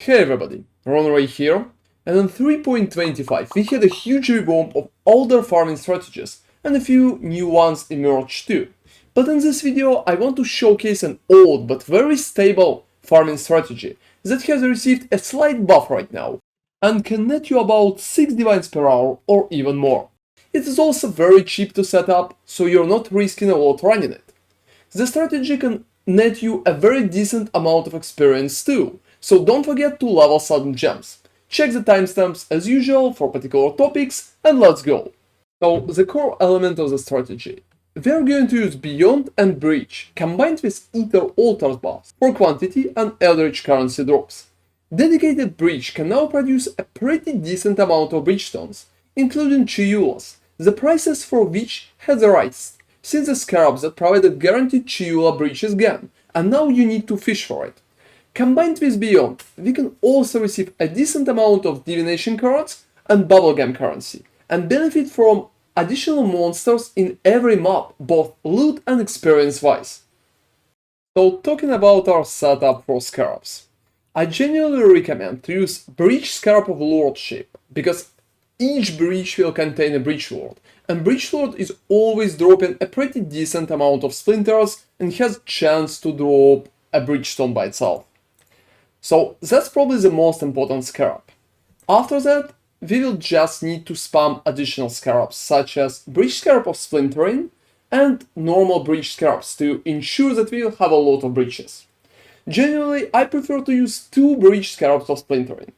Hey everybody, ronarray here, and in 3.25 we had a huge revamp of older farming strategies, and a few new ones emerged too. But in this video I want to showcase an old but very stable farming strategy that has received a slight buff right now, and can net you about 6 divines per hour or even more. It is also very cheap to set up, so you're not risking a lot running it. The strategy can net you a very decent amount of experience too, so don't forget to level sudden gems. Check the timestamps as usual for particular topics, and let's go! So the core element of the strategy. We are going to use Beyond and Breach, combined with Ether Altars buffs for quantity and Eldritch currency drops. Dedicated Breach can now produce a pretty decent amount of Breachstones, including Chiulas, the prices for which has risen since the Scarabs that provided guaranteed Chiula breaches gan, and now you need to fish for it. Combined with Beyond, we can also receive a decent amount of Divination cards and bubblegum currency, and benefit from additional monsters in every map, both loot and experience wise. So talking about our setup for Scarabs, I genuinely recommend to use Breach Scarab of Lordship, because each breach will contain a Breach Lord, and Breach Lord is always dropping a pretty decent amount of Splinters and has chance to drop a Breachstone by itself. So that's probably the most important Scarab. After that, we will just need to spam additional Scarabs, such as Breach Scarab of Splintering and normal Breach Scarabs to ensure that we will have a lot of breaches. Generally, I prefer to use 2 Breach Scarabs of Splintering.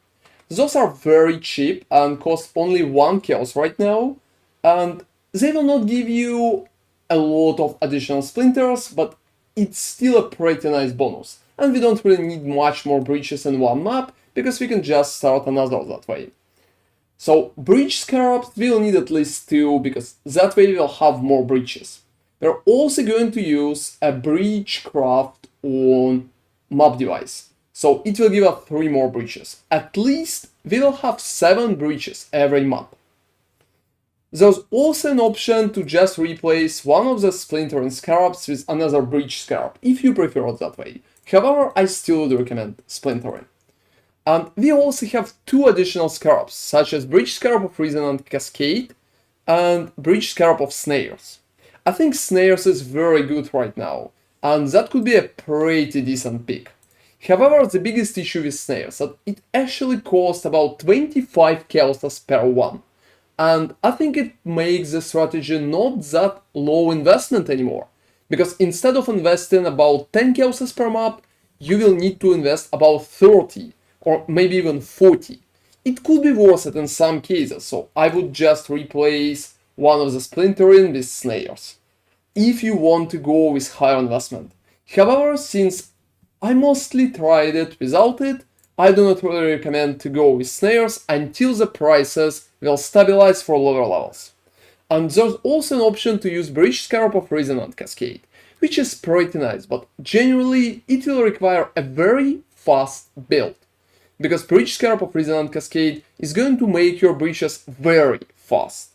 Those are very cheap and cost only 1 chaos right now, and they will not give you a lot of additional Splinters, but it's still a pretty nice bonus. And we don't really need much more breaches in one map, because we can just start another that way. So Breach Scarabs will need at least 2, because that way we'll have more breaches. We're also going to use a Breach Craft on map device, so it will give us 3 more breaches. At least we will have 7 breaches every map. There's also an option to just replace one of the Splintering Scarabs with another Breach Scarab, if you prefer it that way. However, I still would recommend Splintering. And we also have 2 additional Scarabs, such as Breach Scarab of Resonant Cascade and Breach Scarab of Snares. I think Snares is very good right now, and that could be a pretty decent pick. However, the biggest issue with Snares is that it actually costs about 25 Kelsos per one, and I think it makes the strategy not that low investment anymore, because instead of investing about 10 Kelsos per map, you will need to invest about 30 or maybe even 40. It could be worth it in some cases, so I would just replace one of the Splintering with Snares, if you want to go with higher investment. However, since I mostly tried it without it, I do not really recommend to go with Snares until the prices will stabilize for lower levels. And there's also an option to use Breach Scarab of Resonant Cascade, which is pretty nice, but genuinely it will require a very fast build, because Breach Scarab of Resonant Cascade is going to make your breaches very fast.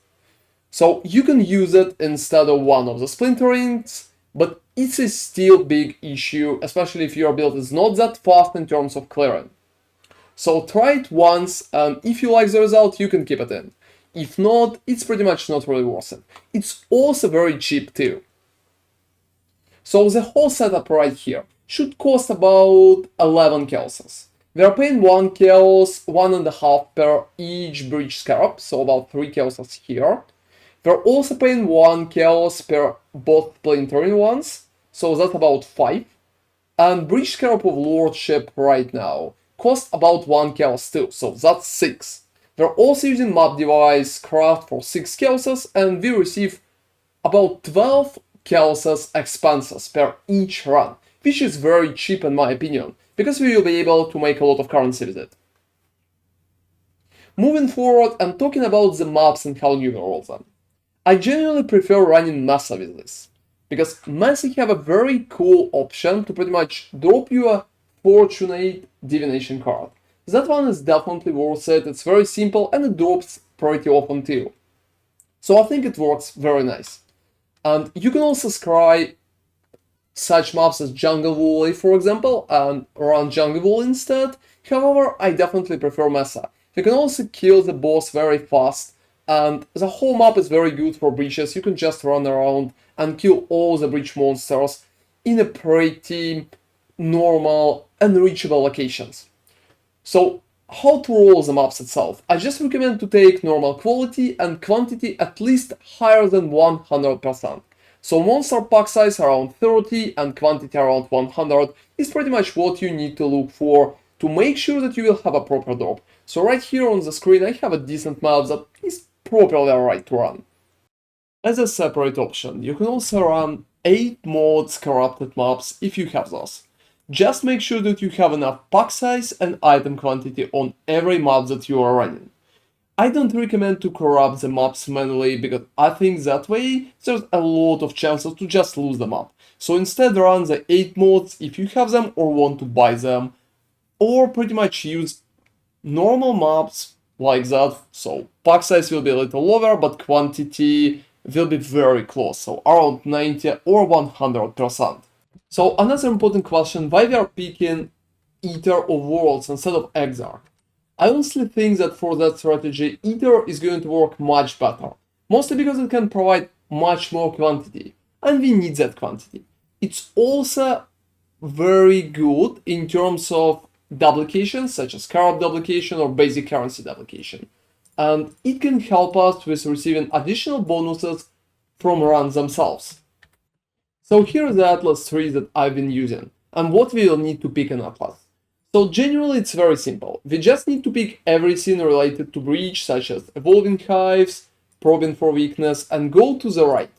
So you can use it instead of one of the Splinterings, but it's a still big issue, especially if your build is not that fast in terms of clearing. So try it once, and if you like the result, you can keep it in. If not, it's pretty much not really worth it. It's also very cheap too. So the whole setup right here should cost about 11 Kelsos. We are paying 1 Kelos, 1.5 per each Breach Scarab, so about 3 Kelsos here. We're also paying 1 Kelos per both Splintering ones, so that's about 5. And Breach Scarab of Lordship right now costs about 1 Kelos too, so that's 6. We're also using Map Device Craft for 6 Kelsos, and we receive about 12 Kelsos expenses per each run, which is very cheap in my opinion, because we will be able to make a lot of currency with it. Moving forward and talking about the maps and how you will roll them. I genuinely prefer running Mesa with this, because Mesa have a very cool option to pretty much drop you a Fortunate Divination card. That one is definitely worth it, it's very simple and it drops pretty often too. So I think it works very nice. And you can also scry such maps as Jungle Valley, for example, and run Jungle Valley instead, However, I definitely prefer Mesa. You can also kill the boss very fast, and the whole map is very good for breaches. You can just run around and kill all the breach monsters in a pretty normal, unreachable locations. So, how to roll the maps itself? I just recommend to take normal quality and quantity at least higher than 100%. So monster pack size around 30 and quantity around 100 is pretty much what you need to look for to make sure that you will have a proper drop. So right here on the screen I have a decent map that is properly alright to run. As a separate option, you can also run 8 mods corrupted maps if you have those. Just make sure that you have enough pack size and item quantity on every map that you are running. I don't recommend to corrupt the maps manually because I think that way there's a lot of chances to just lose the map. So instead run the 8 mods if you have them or want to buy them, or pretty much use normal maps like that. So pack size will be a little lower, but quantity will be very close, so around 90 or 100%. So another important question, why we are picking Eater of Worlds instead of Exarch? I honestly think that for that strategy, Eater is going to work much better, mostly because it can provide much more quantity, and we need that quantity. It's also very good in terms of duplications, such as Scarab duplication or basic currency duplication, and it can help us with receiving additional bonuses from runs themselves. So here are the Atlas trees that I've been using, and what we will need to pick an Atlas. So generally it's very simple. We just need to pick everything related to breach, such as evolving hives, probing for weakness, and go to the right.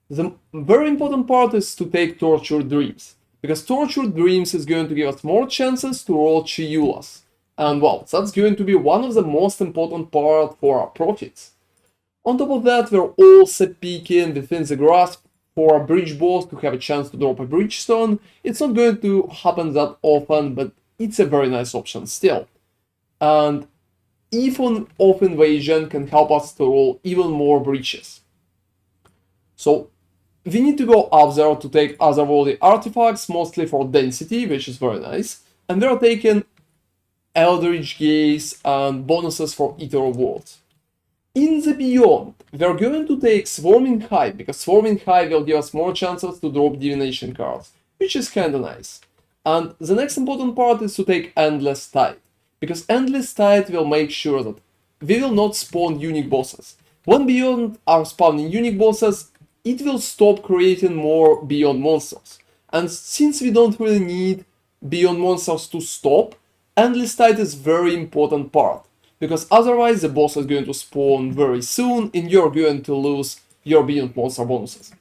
The very important part is to take tortured dreams, because tortured dreams is going to give us more chances to roll Chiulas. And well, that's going to be one of the most important part for our profits. On top of that, we're also picking within the grasp for a breach boss to have a chance to drop a Breachstone. It's not going to happen that often, but it's a very nice option still. And even off invasion can help us to roll even more breaches. So we need to go up there to take otherworldly artifacts, mostly for density, which is very nice. And we are taking Eldritch Gaze and bonuses for Eater of Worlds. In the Beyond, we are going to take Swarming Hive, because Swarming Hive will give us more chances to drop Divination cards, which is kinda nice. And the next important part is to take Endless Tide, because Endless Tide will make sure that we will not spawn unique bosses. When Beyond are spawning unique bosses, it will stop creating more Beyond monsters. And since we don't really need Beyond monsters to stop, Endless Tide is very important part, because otherwise the boss is going to spawn very soon and you're going to lose your Beyond monster bonuses.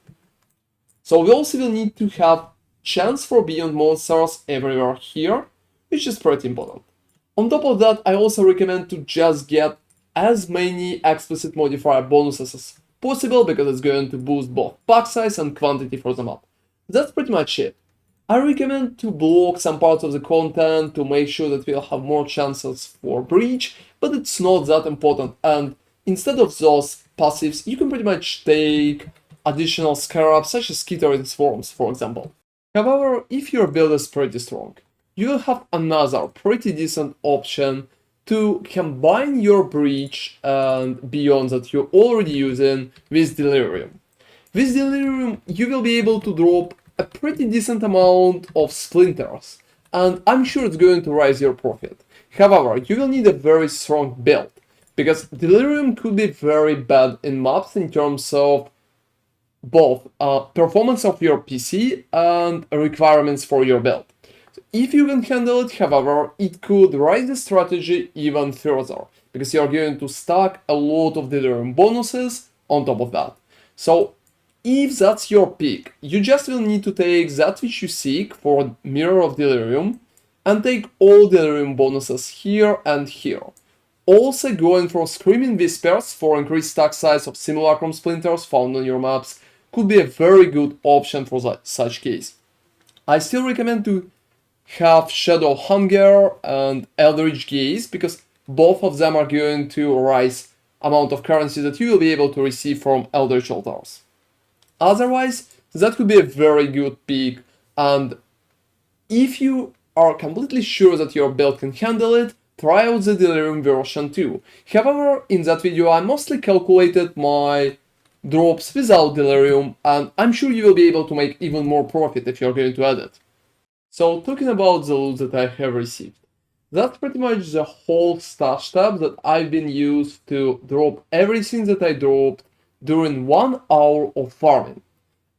So we also will need to have chance for Beyond monsters everywhere here, which is pretty important. On top of that, I also recommend to just get as many explicit modifier bonuses as possible, because it's going to boost both pack size and quantity for the map. That's pretty much it. I recommend to block some parts of the content to make sure that we'll have more chances for breach, but it's not that important, and instead of those passives, you can pretty much take additional Scarabs, such as Skittering Swarms, for example. However, if your build is pretty strong, you will have another pretty decent option to combine your breach and beyond that you're already using with Delirium. With Delirium, you will be able to drop a pretty decent amount of Splinters, and I'm sure it's going to raise your profit. However, you will need a very strong build, because Delirium could be very bad in maps in terms of both performance of your PC and requirements for your build. So if you can handle it, however, it could raise the strategy even further, because you're going to stack a lot of Delirium bonuses on top of that. So if that's your pick, you just will need to take that which you seek for Mirror of Delirium and take all Delirium bonuses here and here. Also going for Screaming Whispers for increased stack size of Simulacrum Splinters found on your maps could be a very good option for such case. I still recommend to have Shadow Hunger and Eldritch Gaze, because both of them are going to raise amount of currency that you will be able to receive from Eldritch Altars. Otherwise, that could be a very good pick, and if you are completely sure that your build can handle it, try out the Delirium version 2. However, in that video I mostly calculated my drops without Delirium, and I'm sure you will be able to make even more profit if you're going to add it. So talking about the loot that I have received, that's pretty much the whole stash tab that I've been used to drop everything that I dropped during 1 hour of farming.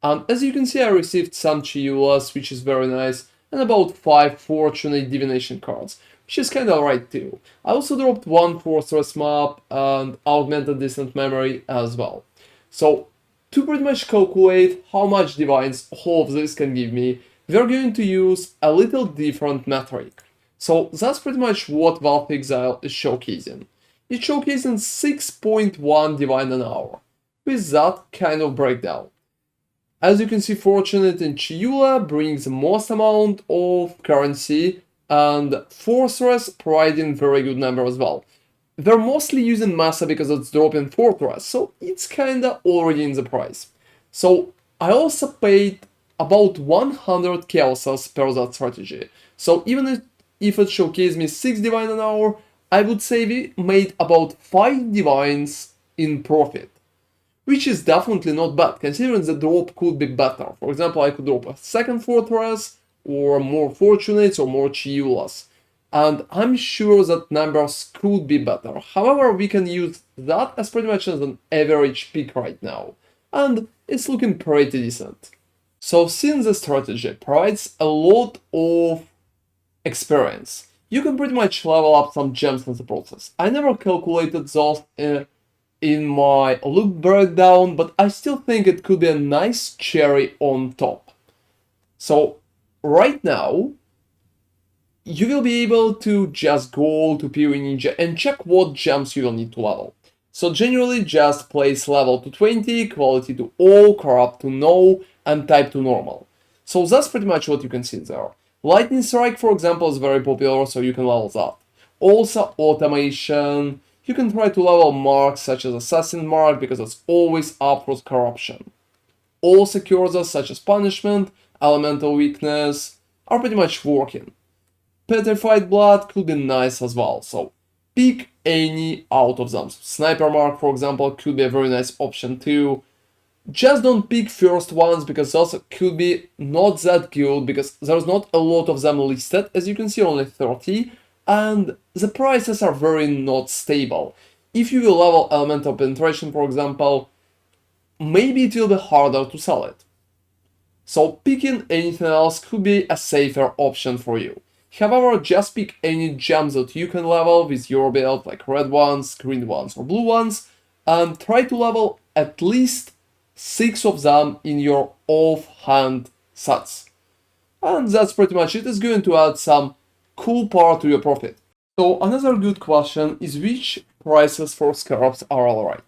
And as you can see, I received some Chiulas, which is very nice, and about 5 fortunate divination cards, which is kinda alright too. I also dropped 1 fortress map and augmented distant memory as well. So to pretty much calculate how much divines all of this can give me, we're going to use a little different metric. So that's pretty much what Path of Exile is showcasing. It's showcasing 6.1 divine an hour, with that kind of breakdown. As you can see, Fortunate in Chiula brings the most amount of currency, and Fortress providing very good number as well. They're mostly using Massa because it's dropping Fortress, so it's kinda already in the price. So I also paid about 100 Kelsos per that strategy. So even if it showcased me 6 divine an hour, I would say we made about 5 divines in profit. Which is definitely not bad, considering the drop could be better. For example, I could drop a second fortress, or more fortunates, or more Chiulas. And I'm sure that numbers could be better. However, we can use that as pretty much as an average pick right now. And it's looking pretty decent. So since the strategy provides a lot of experience, you can pretty much level up some gems in the process. I never calculated those in my loot breakdown, but I still think it could be a nice cherry on top. So right now, you will be able to just go to PoE Ninja and check what gems you will need to level. So generally just place level to 20, quality to all, corrupt to no, and type to normal. So that's pretty much what you can see there. Lightning Strike, for example, is very popular, so you can level that. Also automation. You can try to level marks such as Assassin Mark because it's always up for corruption. All secures such as Punishment, Elemental Weakness are pretty much working. Petrified Blood could be nice as well, so pick any out of them. Sniper Mark, for example, could be a very nice option too. Just don't pick first ones because those could be not that good because there's not a lot of them listed, as you can see only 30. And the prices are very not stable. If you will level Elemental Penetration, for example, maybe it will be harder to sell it. So picking anything else could be a safer option for you. However, just pick any gems that you can level with your build, like red ones, green ones, or blue ones, and try to level at least 6 of them in your offhand sets. And that's pretty much it. It's going to add some cool part to your profit. So another good question is which prices for Scarabs are alright.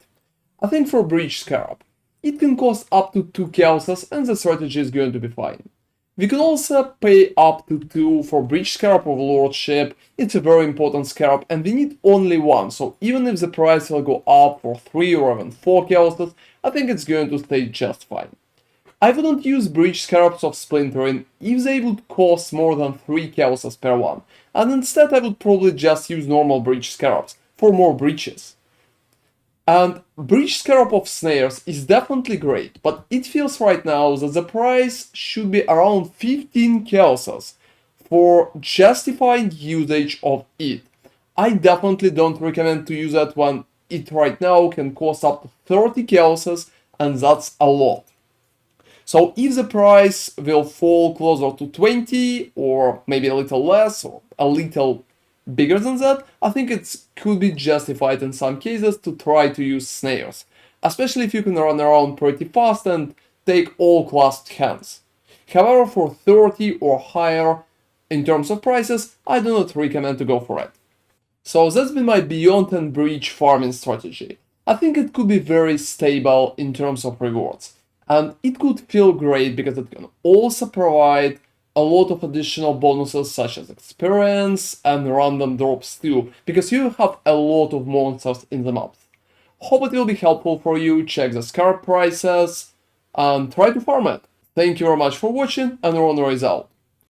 I think for Breach Scarab, it can cost up to 2 Kelsos and the strategy is going to be fine. We can also pay up to 2 for Breach Scarab of Lordship. It's a very important Scarab and we need only 1, so even if the price will go up for 3 or even 4 Kelsos, I think it's going to stay just fine. I wouldn't use Breach Scarabs of Splintering if they would cost more than 3 Kelsos per one, and instead I would probably just use normal Breach Scarabs for more breaches. And Breach Scarab of Snares is definitely great, but it feels right now that the price should be around 15 Kelsos for justifying usage of it. I definitely don't recommend to use that when it right now can cost up to 30 Kelsos, and that's a lot. So if the price will fall closer to 20 or maybe a little less or a little bigger than that, I think it could be justified in some cases to try to use Snares, especially if you can run around pretty fast and take all clasped hands. However, for 30 or higher in terms of prices, I do not recommend to go for it. So that's been my Beyond and Breach farming strategy. I think it could be very stable in terms of rewards. And it could feel great because it can also provide a lot of additional bonuses such as experience and random drops too, because you have a lot of monsters in the map. Hope it will be helpful for you, check the Scarab prices, and try to farm it. Thank you very much for watching, and ronarray is out.